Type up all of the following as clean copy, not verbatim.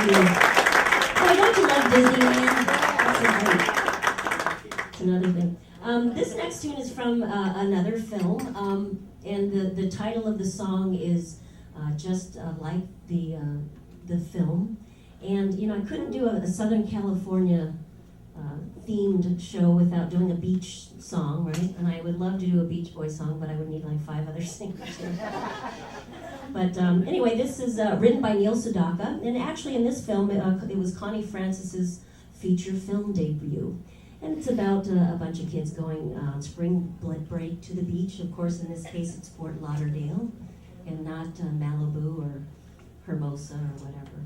Oh, don't you love Disneyland? That's another thing. This next tune is from another film, and the title of the song is just like the film. And I couldn't do a Southern California themed show without doing a beach song, right? And I would love to do a Beach Boys song, but I would need like 5 other singers. But anyway, this is written by Neil Sedaka, and actually in this film, it was Connie Francis's feature film debut. And it's about a bunch of kids going on spring break to the beach. Of course, in this case, it's Fort Lauderdale, and not Malibu or Hermosa or whatever.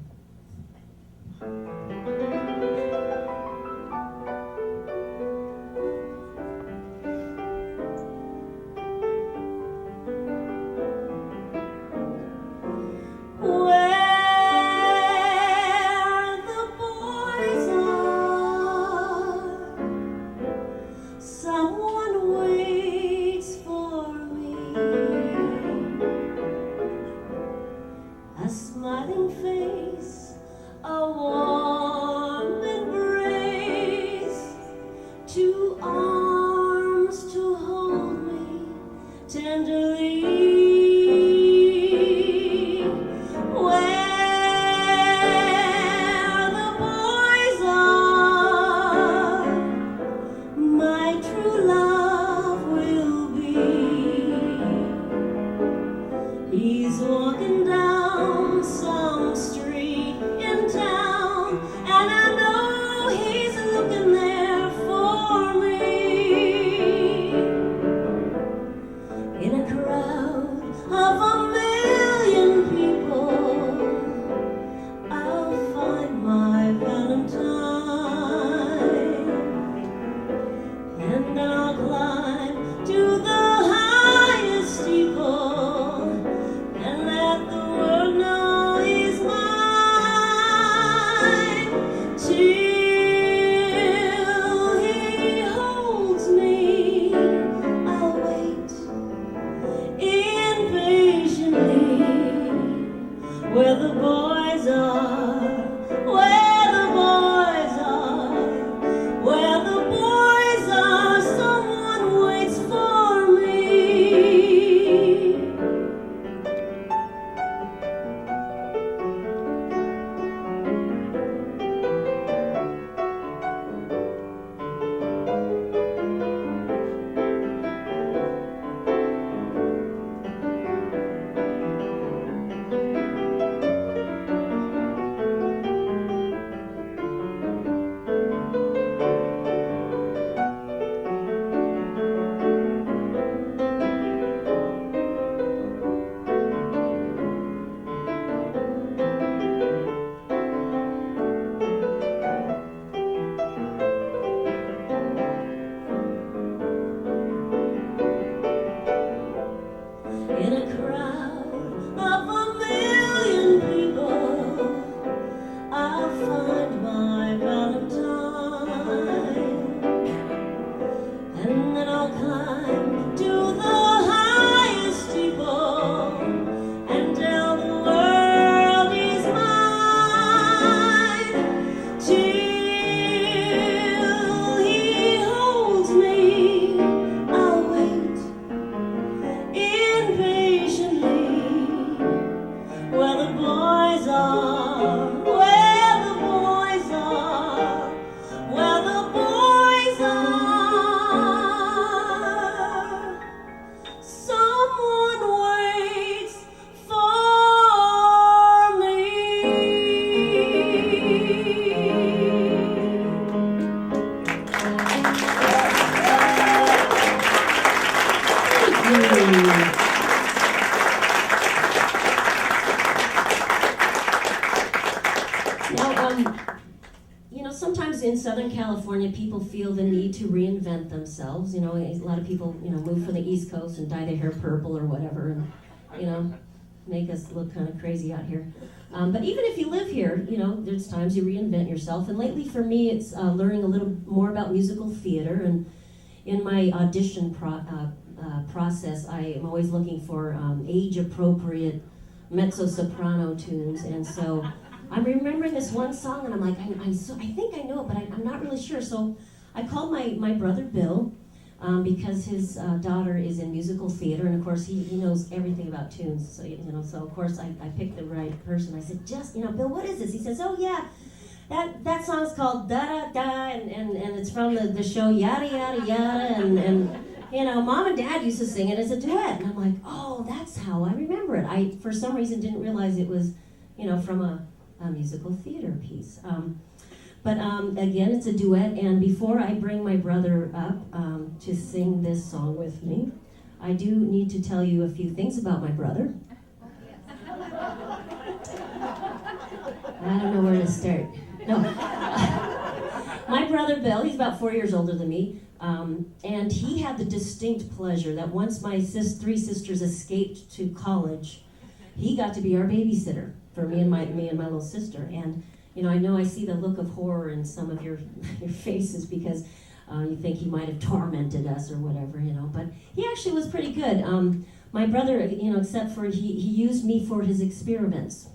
Sometimes in Southern California, people feel the need to reinvent themselves. A lot of people, move from the East Coast and dye their hair purple or whatever, and, make us look kind of crazy out here. But even if you live here, there's times you reinvent yourself. And lately for me, it's learning a little more about musical theater. And in my audition process, I am always looking for age-appropriate mezzo-soprano tunes. And so I'm remembering this one song, and I'm like, I think I know it, but I'm not really sure. So I called my brother Bill, because his daughter is in musical theater, and of course he knows everything about tunes. So so of course I picked the right person. I said, Bill, what is this? He says, oh yeah, that song's called Da Da Da, and it's from the show Yada Yada Yada, and Mom and Dad used to sing it as a duet, and I'm like, oh, that's how I remember it. I for some reason didn't realize it was from a musical theater piece. But again, it's a duet, and before I bring my brother up to sing this song with me, I do need to tell you a few things about my brother. I don't know where to start. No. My brother Bill, he's about 4 years older than me, and he had the distinct pleasure that once my three sisters escaped to college, he got to be our babysitter for me and my little sister. And I know I see the look of horror in some of your faces because you think he might have tormented us or whatever, but he actually was pretty good. My brother, except for he used me for his experiments.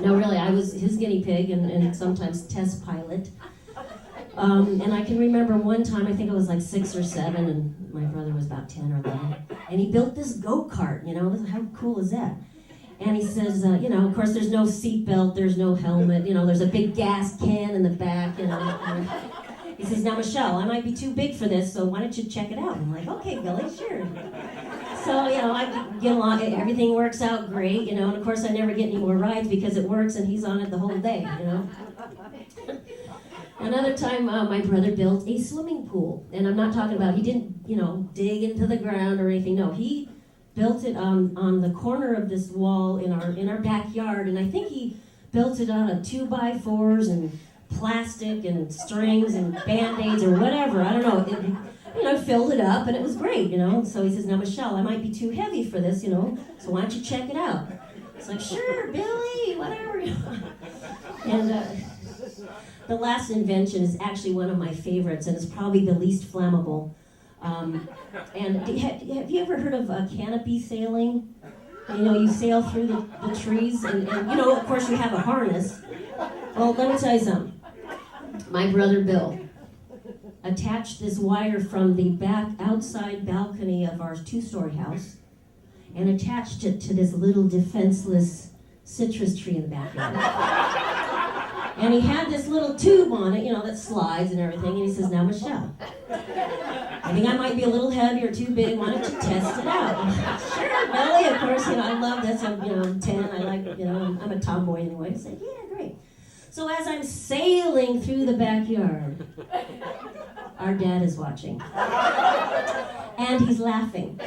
No, really, I was his guinea pig and sometimes test pilot. And I can remember one time, I think I was like 6 or 7, and my brother was about 10 or 11, and he built this go-kart, how cool is that? And he says, of course there's no seatbelt, there's no helmet, there's a big gas can in the back, He says, now Michelle, I might be too big for this, so why don't you check it out? I'm like, okay, Billy, sure. So, I get along, everything works out great, and of course I never get any more rides because it works and he's on it the whole day, Another time, my brother built a swimming pool, and I'm not talking about, he didn't, dig into the ground or anything, no, he built it on the corner of this wall in our backyard, and I think he built it out of 2x4s and plastic and strings and Band-Aids or whatever, I don't know, filled it up, and it was great, So he says, now Michelle, I might be too heavy for this, so why don't you check it out? It's like, sure, Billy, whatever. And the last invention is actually one of my favorites, and it's probably the least flammable. And have you ever heard of canopy sailing? You sail through the trees, and of course you have a harness. Well, let me tell you something. My brother Bill attached this wire from the outside balcony of our 2-story house and attached it to this little defenseless citrus tree in the backyard. And he had this little tube on it, that slides and everything, and he says, now Michelle, I think I might be a little heavy or too big, why don't you test it out? Sure, Billy, of course, I love this, I'm 10, I like, I'm a tomboy anyway. I said, yeah, great. So as I'm sailing through the backyard, our dad is watching. And he's laughing.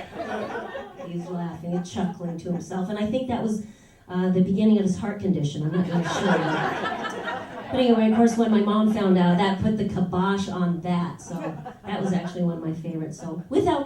He's laughing and chuckling to himself, and I think that was the beginning of his heart condition, I'm not really sure. But anyway, of course, when my mom found out, that put the kibosh on that. So that was actually one of my favorites. So without